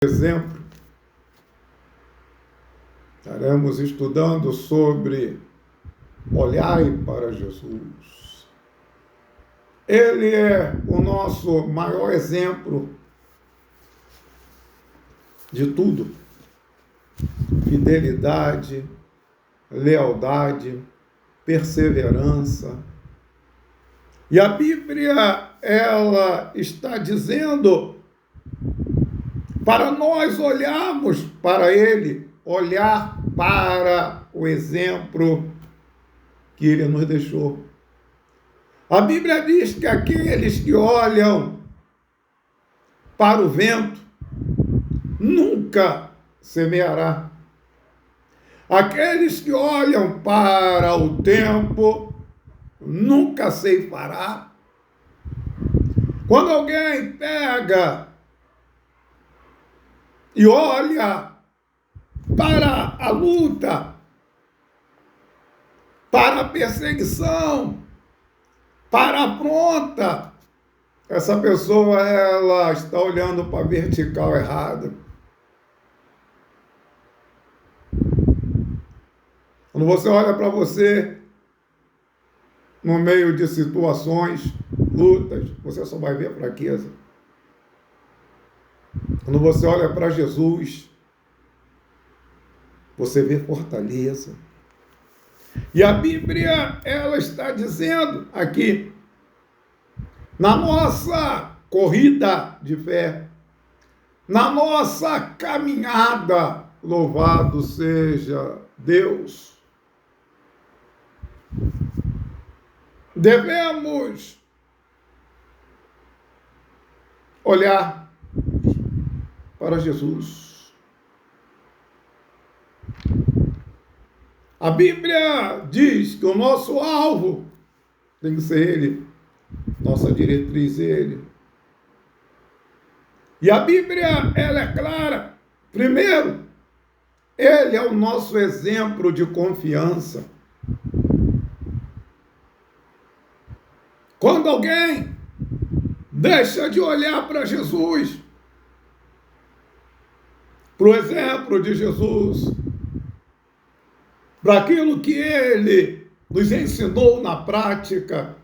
Exemplo, estaremos estudando sobre olhai para Jesus. Ele é o nosso maior exemplo de tudo: fidelidade, lealdade, perseverança. E a Bíblia, ela está dizendo para nós olharmos para Ele, olhar para o exemplo que Ele nos deixou. A Bíblia diz que aqueles que olham para o vento nunca semeará. Aqueles que olham para o tempo nunca ceifará. Quando alguém pega e olha para a luta, para a perseguição, para a afronta, essa pessoa ela está olhando para a vertical errada. Quando você olha para você no meio de situações, lutas, você só vai ver fraqueza. Quando você olha para Jesus, você vê fortaleza. E a Bíblia, ela está dizendo aqui, na nossa corrida de fé, na nossa caminhada, louvado seja Deus, devemos olhar para Jesus. A Bíblia diz que o nosso alvo tem que ser Ele, nossa diretriz Ele. E a Bíblia, ela é clara. Primeiro, Ele é o nosso exemplo de confiança. Quando alguém deixa de olhar para Jesus, para o exemplo de Jesus, para aquilo que Ele nos ensinou na prática,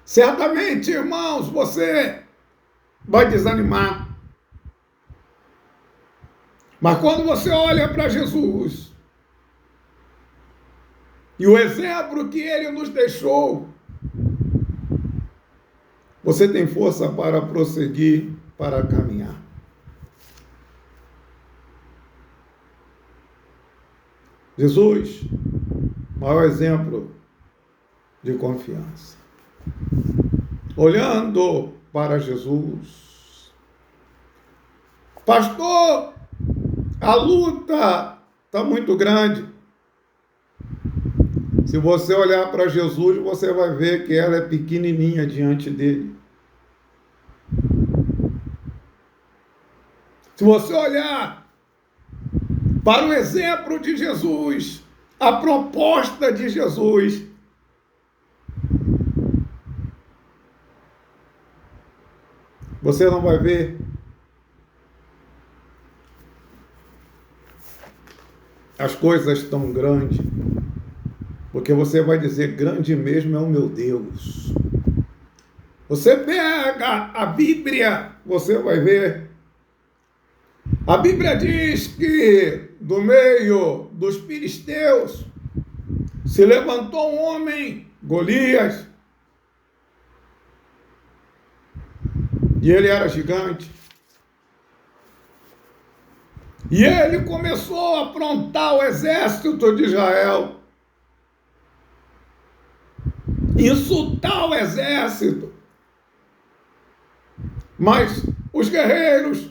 certamente, irmãos, você vai desanimar. Mas quando você olha para Jesus e o exemplo que Ele nos deixou, você tem força para prosseguir, para caminhar. Jesus, maior exemplo de confiança. Olhando para Jesus, pastor, a luta está muito grande. Se você olhar para Jesus, você vai ver que ela é pequenininha diante dele. Se você olhar para o exemplo de Jesus, a proposta de Jesus, você não vai ver as coisas tão grandes, porque você vai dizer, grande mesmo é o meu Deus. Você pega a Bíblia, você vai ver. A Bíblia diz que do meio dos filisteus se levantou um homem, Golias, e ele era gigante. E ele começou a afrontar o exército de Israel, insultar o exército. Mas os guerreiros,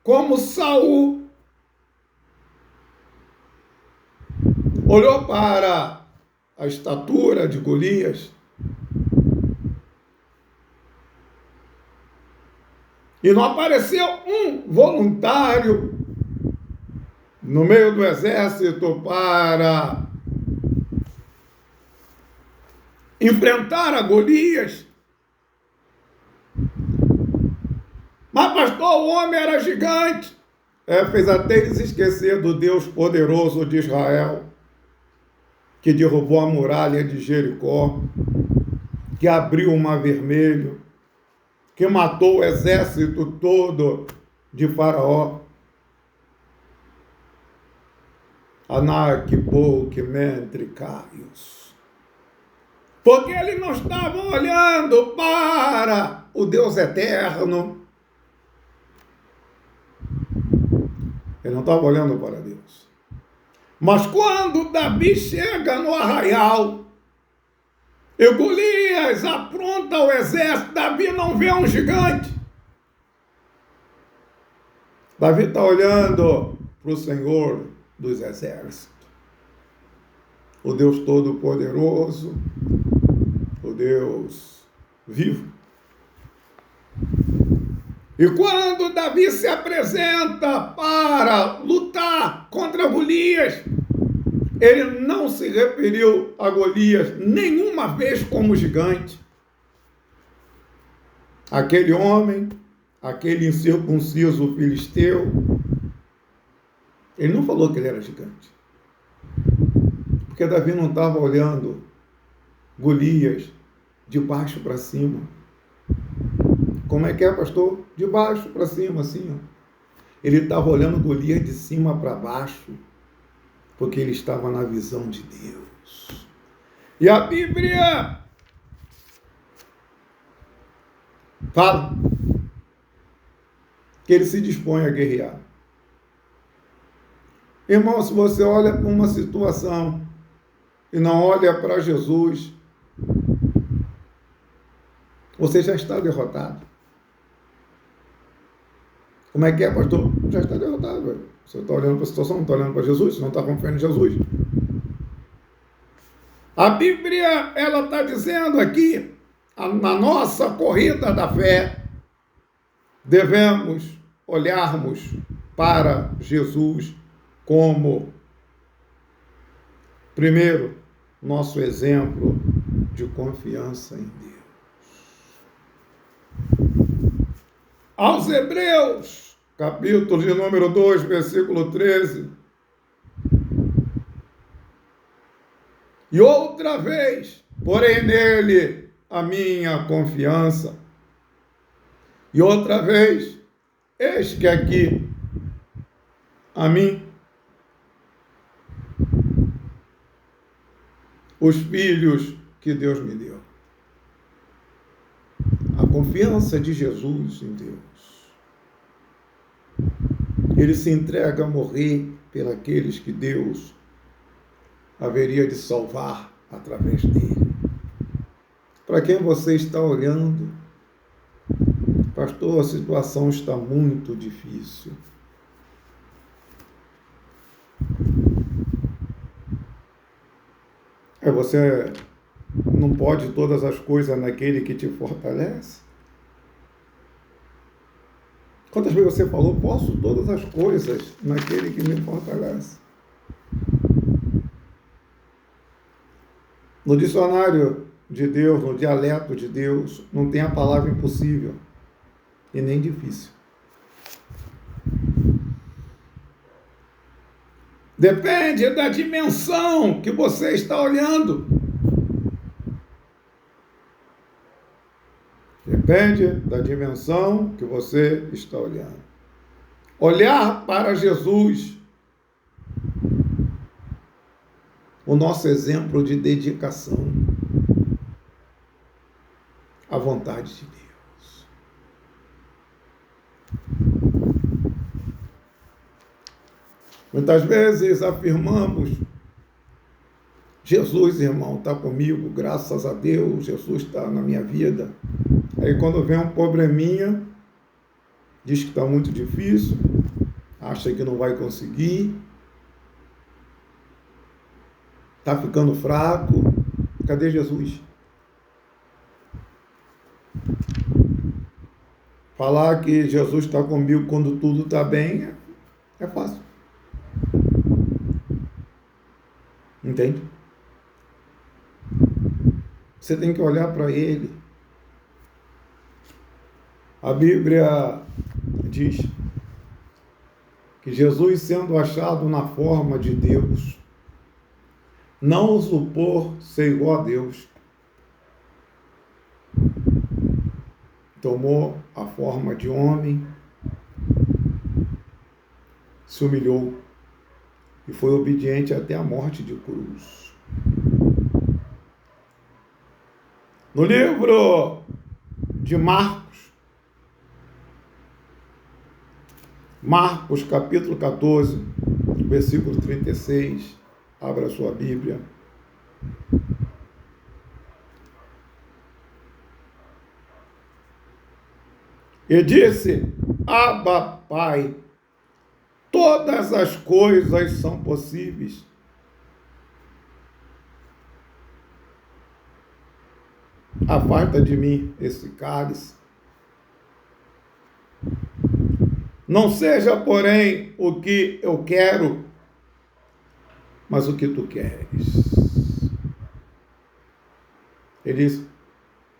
como Saul, olhou para a estatura de Golias e não apareceu um voluntário no meio do exército para enfrentar a Golias. Mas, pastor, o homem era gigante. Fez até eles esquecer do Deus poderoso de Israel, que derrubou a muralha de Jericó, que abriu o mar vermelho, que matou o exército todo de Faraó. Anak, Bouk, Mentricaios. Porque ele não estava olhando para o Deus eterno. Ele não estava olhando para Deus. Mas quando Davi chega no arraial, e Golias apronta o exército, Davi não vê um gigante. Davi está olhando para o Senhor dos exércitos, o Deus Todo-Poderoso, o Deus vivo. E quando Davi se apresenta para lutar contra Golias, ele não se referiu a Golias nenhuma vez como gigante. Aquele homem, aquele incircunciso filisteu, ele não falou que ele era gigante. Porque Davi não estava olhando Golias de baixo para cima. Como é que é, pastor? De baixo para cima, assim, ó. Ele estava olhando Golias de cima para baixo, porque ele estava na visão de Deus. E a Bíblia fala que ele se dispõe a guerrear. Irmão, se você olha para uma situação e não olha para Jesus, você já está derrotado. Como é que é, pastor? Já está derrotado, velho. Você está olhando para a situação, não está olhando para Jesus, você não está confiando em Jesus. A Bíblia, ela está dizendo aqui, na nossa corrida da fé, devemos olharmos para Jesus como, primeiro, nosso exemplo de confiança em Deus. Aos Hebreus, capítulo de número 2, versículo 13. E outra vez, porém nele a minha confiança. E outra vez, eis que aqui a mim os filhos que Deus me deu. A confiança de Jesus em Deus. Ele se entrega a morrer pelos que Deus haveria de salvar através dele. Para quem você está olhando? Pastor, a situação está muito difícil. Você não pode todas as coisas naquele que te fortalece? Quantas vezes você falou, posso todas as coisas naquele que me fortalece? No dicionário de Deus, no dialeto de Deus, não tem a palavra impossível e nem difícil. Depende da dimensão que você está olhando. Depende da dimensão que você está olhando. Olhar para Jesus, o nosso exemplo de dedicação à vontade de Deus. Muitas vezes afirmamos, Jesus, irmão, está comigo, graças a Deus, Jesus está na minha vida. Aí quando vem um probleminha, diz que está muito difícil, acha que não vai conseguir, está ficando fraco. Cadê Jesus? Falar que Jesus está comigo quando tudo está bem é fácil. Entende? Você tem que olhar para Ele. A Bíblia diz que Jesus, sendo achado na forma de Deus, não usurpou ser igual a Deus. Tomou a forma de homem, se humilhou e foi obediente até a morte de cruz. No livro de Marcos capítulo 14, versículo 36, abra a sua Bíblia. E disse: Abba, Pai, todas as coisas são possíveis. Afasta de mim esse cálice. Não seja, porém, o que eu quero, mas o que tu queres. Ele disse: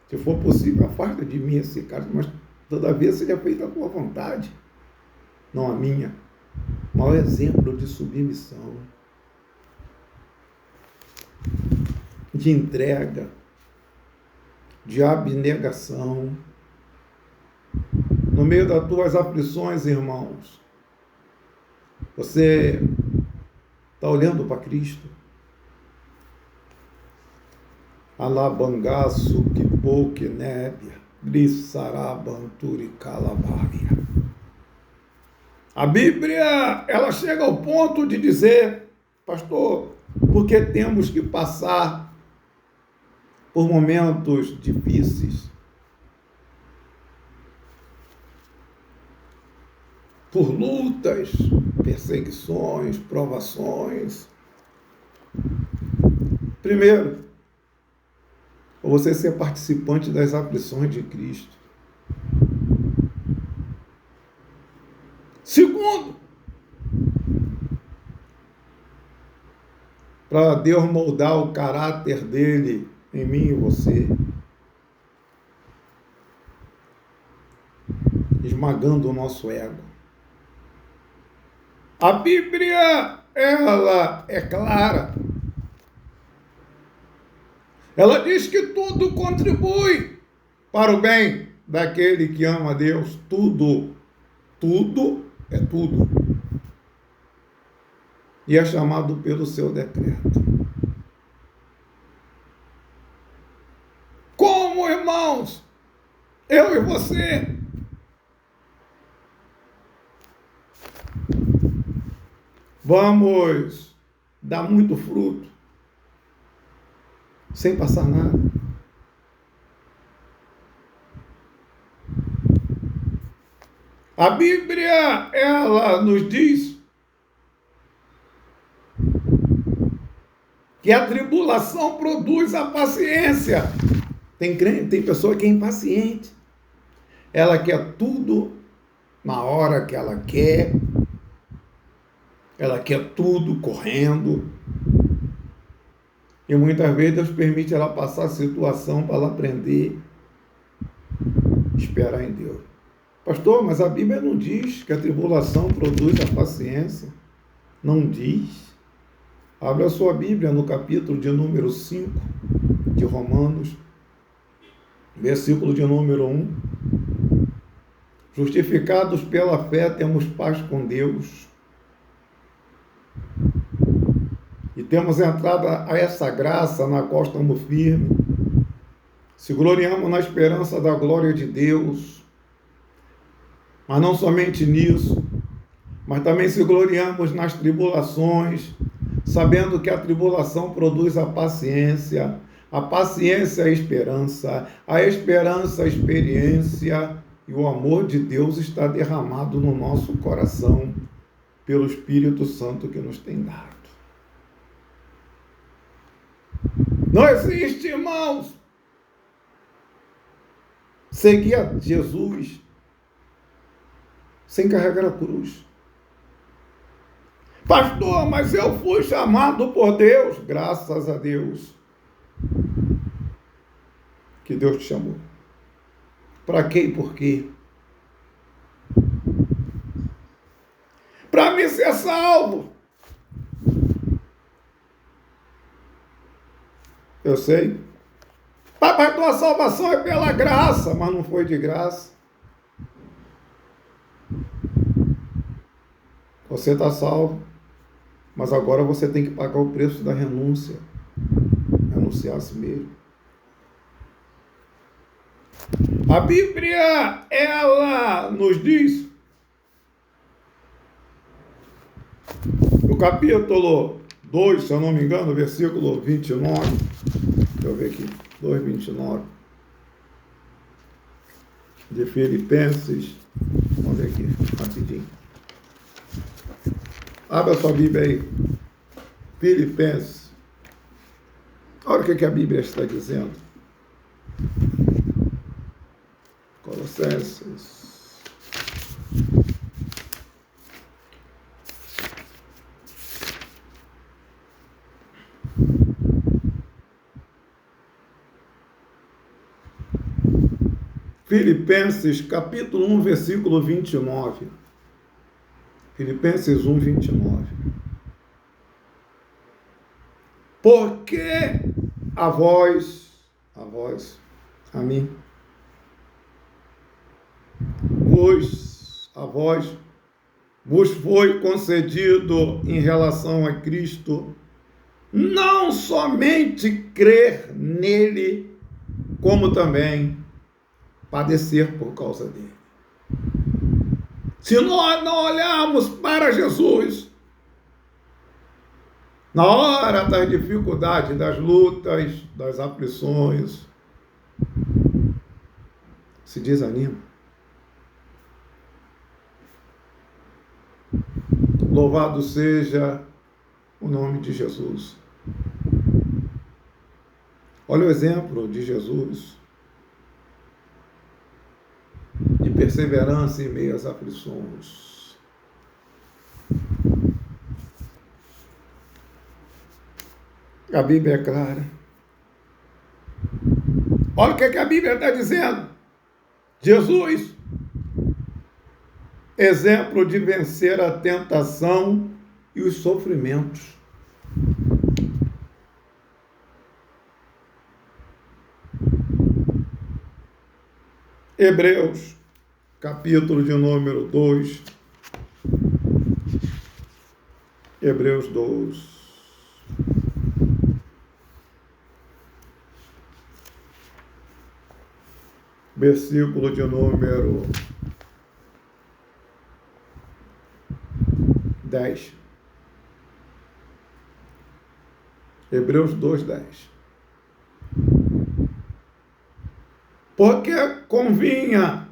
se for possível, afasta de mim esse cálice, mas todavia seja feita a tua vontade, não a minha. Maior exemplo de submissão, de entrega, de abnegação. No meio das tuas aflições, irmãos, você está olhando para Cristo? Alabangaço, Kipoque, Nébia, Brissarabanturi, Calabaria. A Bíblia, ela chega ao ponto de dizer: pastor, por que temos que passar por momentos difíceis? Por lutas, perseguições, provações. Primeiro, você ser participante das aflições de Cristo. Segundo, para Deus moldar o caráter dele em mim e você, esmagando o nosso ego. A Bíblia, ela é clara. Ela diz que tudo contribui para o bem daquele que ama a Deus. Tudo é tudo. E é chamado pelo seu decreto. Como, irmãos, eu e você vamos dar muito fruto sem passar nada? A Bíblia, ela nos diz que a tribulação produz a paciência. Tem pessoa que é impaciente. Ela quer tudo na hora que ela quer. Ela quer tudo correndo. E muitas vezes Deus permite ela passar a situação para ela aprender a esperar em Deus. Pastor, mas a Bíblia não diz que a tribulação produz a paciência. Não diz. Abra a sua Bíblia no capítulo de número 5 de Romanos, versículo de número 1. Justificados pela fé, temos paz com Deus. E temos entrada a essa graça na qual estamos firmes. Se gloriamos na esperança da glória de Deus. Mas não somente nisso, mas também se gloriamos nas tribulações, sabendo que a tribulação produz a paciência a esperança, a esperança a experiência, e o amor de Deus está derramado no nosso coração pelo Espírito Santo que nos tem dado. Não existe, irmãos, seguir a Jesus sem carregar a cruz. Pastor, mas eu fui chamado por Deus. Graças a Deus que Deus te chamou. Para quê e por quê? para me ser salvo. Eu sei. Papai, tua salvação é pela graça, mas não foi de graça. Você está salvo, mas agora você tem que pagar o preço da renúncia. Renunciar a si mesmo. A Bíblia, ela nos diz, no capítulo 2, se eu não me engano, versículo 29, deixa eu ver aqui, 2:29, de Filipenses, vamos ver aqui, rapidinho. Abra sua Bíblia aí, Filipenses. Olha o que a Bíblia está dizendo. Colossenses. Filipenses, capítulo 1, versículo 29. Filipenses 1, 29. Porque a vós, a mim, a vós vos foi concedido em relação a Cristo, não somente crer nele, como também padecer por causa dele. Se nós não olharmos para Jesus, na hora das dificuldades, das lutas, das aflições, se desanima. Louvado seja o nome de Jesus. Olha o exemplo de Jesus, de perseverança em meio às aflições. A Bíblia é clara. Olha o que a Bíblia está dizendo. Jesus, exemplo de vencer a tentação e os sofrimentos. Hebreus, capítulo de número 2. Hebreus 2. Versículo de número 10. Hebreus 2, 10. Porque convinha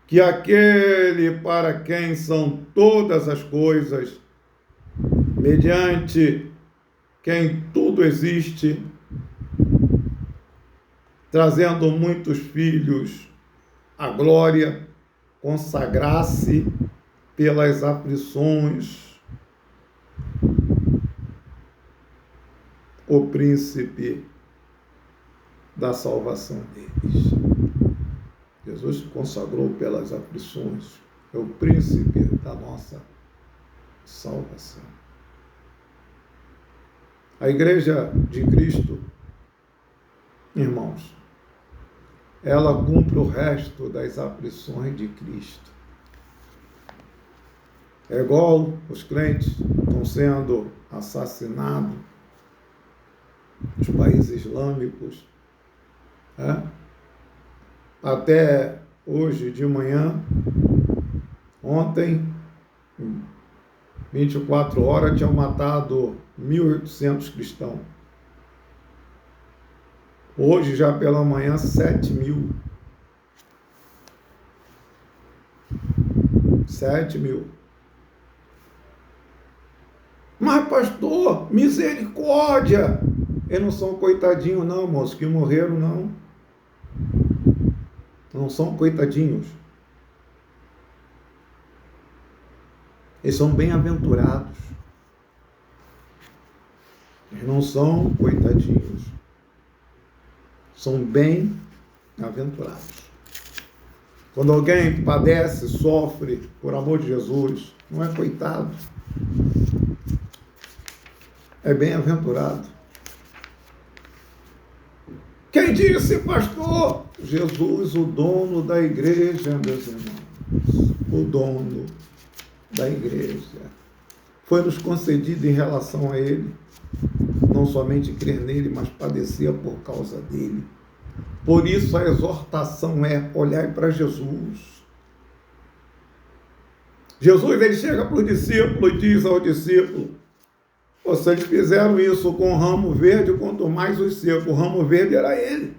que aquele para quem são todas as coisas, mediante quem tudo existe, trazendo muitos filhos à glória, consagrasse pelas aflições o príncipe da salvação deles. Jesus consagrou pelas aflições, é o príncipe da nossa salvação. A Igreja de Cristo, irmãos, ela cumpre o resto das aflições de Cristo. É igual os crentes estão sendo assassinados nos países islâmicos. Até hoje de manhã, ontem, 24 horas, tinham matado 1.800 cristãos. Hoje, já pela manhã, 7.000. 7.000. Mas, pastor, misericórdia! Eles não são coitadinhos, não, moço, que morreram, não. Não são coitadinhos. Eles são bem-aventurados. Eles não são coitadinhos. São bem-aventurados. Quando alguém padece, sofre por amor de Jesus, não é coitado, é bem-aventurado. Quem disse, pastor? Jesus, o dono da igreja, meus irmãos. O dono da igreja. Foi-nos concedido em relação a ele, não somente crer nele, mas padecer por causa dele. Por isso a exortação é olhar para Jesus. Jesus, ele chega para o discípulo e diz ao discípulo: vocês fizeram isso com o ramo verde, quanto mais os secos. O ramo verde era ele.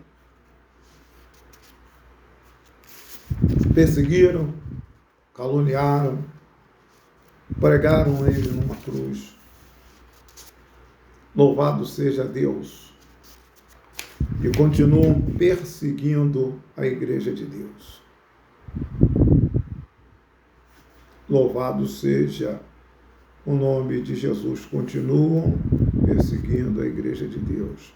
Perseguiram, caluniaram, pregaram ele numa cruz. Louvado seja Deus. E continuam perseguindo a igreja de Deus. Louvado seja o nome de Jesus. Continuam perseguindo a igreja de Deus.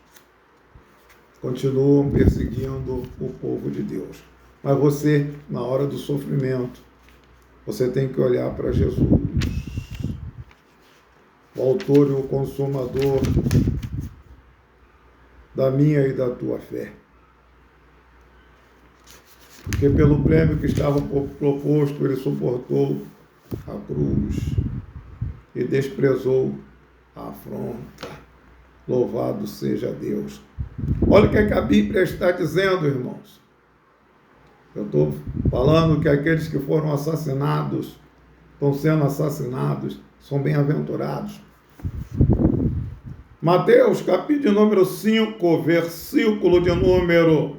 Continuam perseguindo o povo de Deus. Mas você, na hora do sofrimento, você tem que olhar para Jesus, o autor e o consumador da minha e da tua fé. Porque pelo prêmio que estava proposto, ele suportou a cruz e desprezou a afronta. Louvado seja Deus. Olha o que a Bíblia está dizendo, irmãos. Eu estou falando que aqueles que foram assassinados, estão sendo assassinados, são bem-aventurados. Mateus, capítulo número 5, versículo de número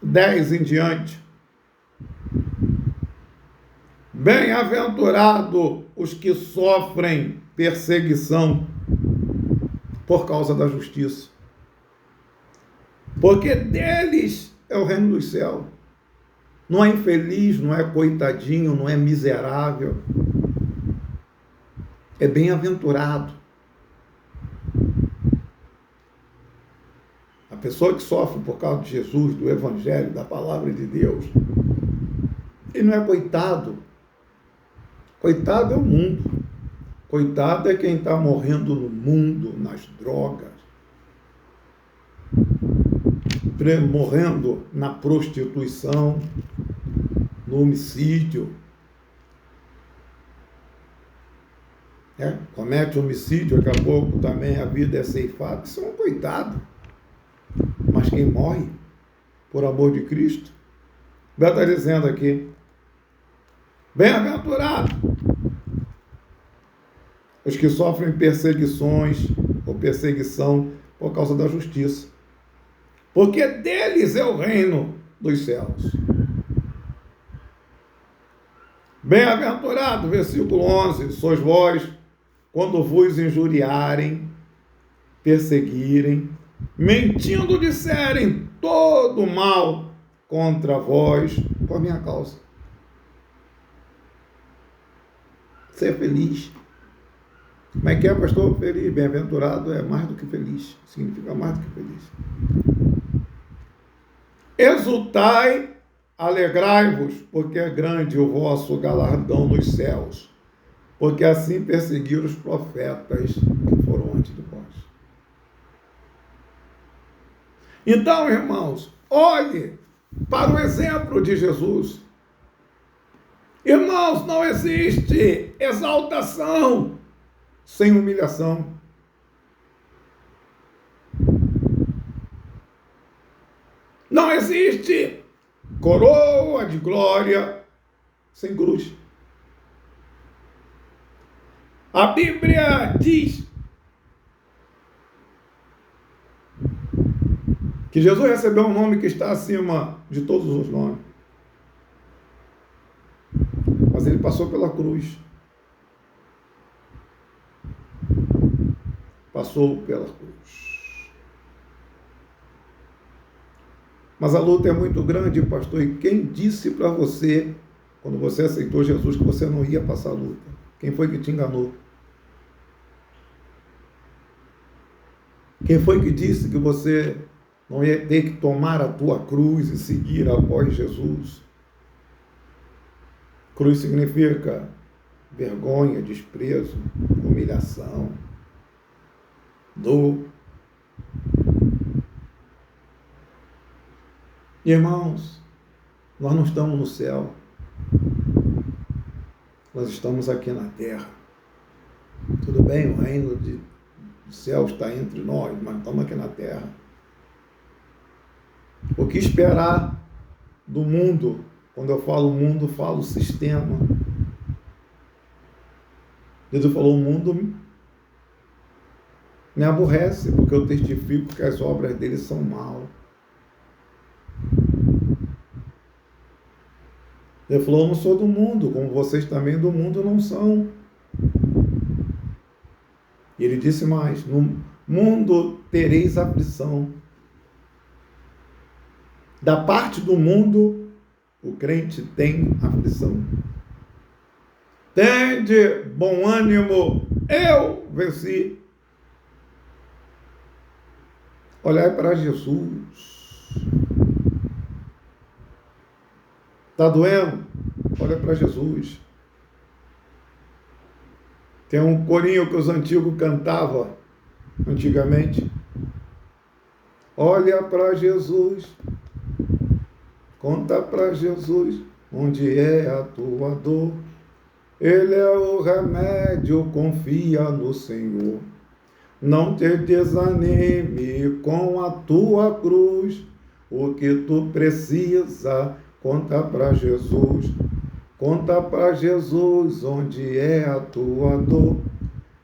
10 em diante. Bem-aventurado os que sofrem perseguição por causa da justiça, porque deles é o reino dos céus. Não é infeliz, não é coitadinho, não é miserável. É bem-aventurado. A pessoa que sofre por causa de Jesus, do Evangelho, da Palavra de Deus, ele não é coitado. Coitado é o mundo. Coitado é quem está morrendo no mundo, nas drogas, morrendo na prostituição, no homicídio. Comete homicídio, daqui a pouco também a vida é ceifada. Isso é um coitado. Mas quem morre por amor de Cristo, Deus está dizendo aqui, bem-aventurado os que sofrem perseguições ou perseguição por causa da justiça, porque deles é o reino dos céus. Bem-aventurado, versículo 11, sois vós, quando vos injuriarem, perseguirem, mentindo disserem todo mal contra vós, por minha causa. Ser feliz. Como é que é, pastor? Feliz, bem-aventurado é mais do que feliz. Significa mais do que feliz. Exultai, alegrai-vos, porque é grande o vosso galardão nos céus, porque assim perseguiram os profetas que foram antes de vós. Então, irmãos, olhe para o exemplo de Jesus. Irmãos, não existe exaltação sem humilhação. Não existe coroa de glória sem cruz. A Bíblia diz que Jesus recebeu um nome que está acima de todos os nomes. Mas ele passou pela cruz. Passou pela cruz. Mas a luta é muito grande, pastor. E quem disse para você, quando você aceitou Jesus, que você não ia passar a luta? Quem foi que te enganou? Quem foi que disse que você não ia ter que tomar a tua cruz e seguir após Jesus? Cruz significa vergonha, desprezo, humilhação, dor. Irmãos, nós não estamos no céu, nós estamos aqui na terra. Tudo bem, o reino do céu está entre nós, mas estamos aqui na terra. O que esperar do mundo? Quando eu falo mundo, falo sistema. Jesus falou, o mundo me aborrece, porque eu testifico que as obras dele são mal. Ele falou, eu não sou do mundo, como vocês também do mundo não são. E ele disse mais, no mundo tereis aflição. Da parte do mundo, o crente tem aflição. Tende bom ânimo, eu venci. Olhai para Jesus. Está doendo? Olha para Jesus. Tem um corinho que os antigos cantavam antigamente. Olha para Jesus. Conta para Jesus onde é a tua dor. Ele é o remédio, confia no Senhor. Não te desanime com a tua cruz. O que tu precisa, conta para Jesus. Conta para Jesus onde é a tua dor.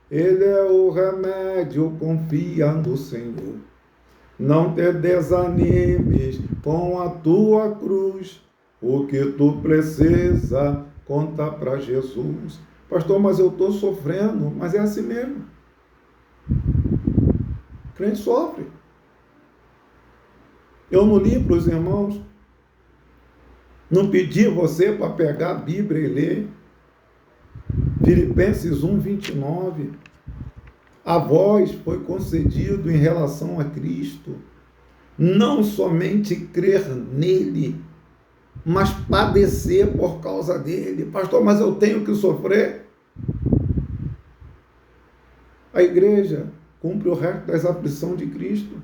Ele é o remédio, confia no Senhor. Não te desanimes com a tua cruz. O que tu precisa, conta para Jesus. Pastor, mas eu estou sofrendo. Mas é assim mesmo. O crente sofre. Eu não li para os irmãos. Não pedi você para pegar a Bíblia e ler. Filipenses 1:29. A vós foi concedido em relação a Cristo, não somente crer nele, mas padecer por causa dele. Pastor, mas eu tenho que sofrer? A igreja cumpre o resto das aflições de Cristo.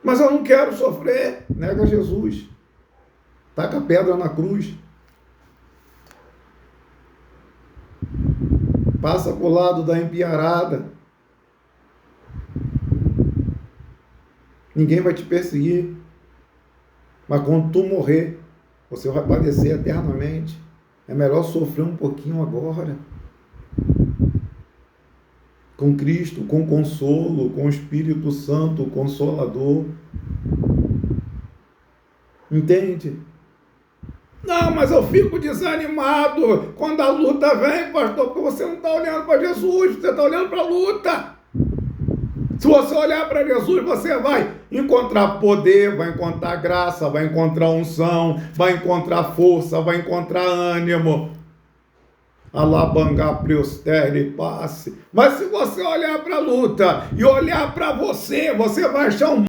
Mas eu não quero sofrer. Nega Jesus. Taca a pedra na cruz. Passa para o lado da empiarada. Ninguém vai te perseguir. Mas quando tu morrer, você vai padecer eternamente. É melhor sofrer um pouquinho agora. Com Cristo, com consolo, com o Espírito Santo, o Consolador. Entende? Não, mas eu fico desanimado quando a luta vem, pastor, porque você não está olhando para Jesus, você está olhando para a luta. Se você olhar para Jesus, você vai encontrar poder, vai encontrar graça, vai encontrar unção, vai encontrar força, vai encontrar ânimo. Alabangá, preustere, passe. Mas se você olhar para a luta e olhar para você, você vai achar um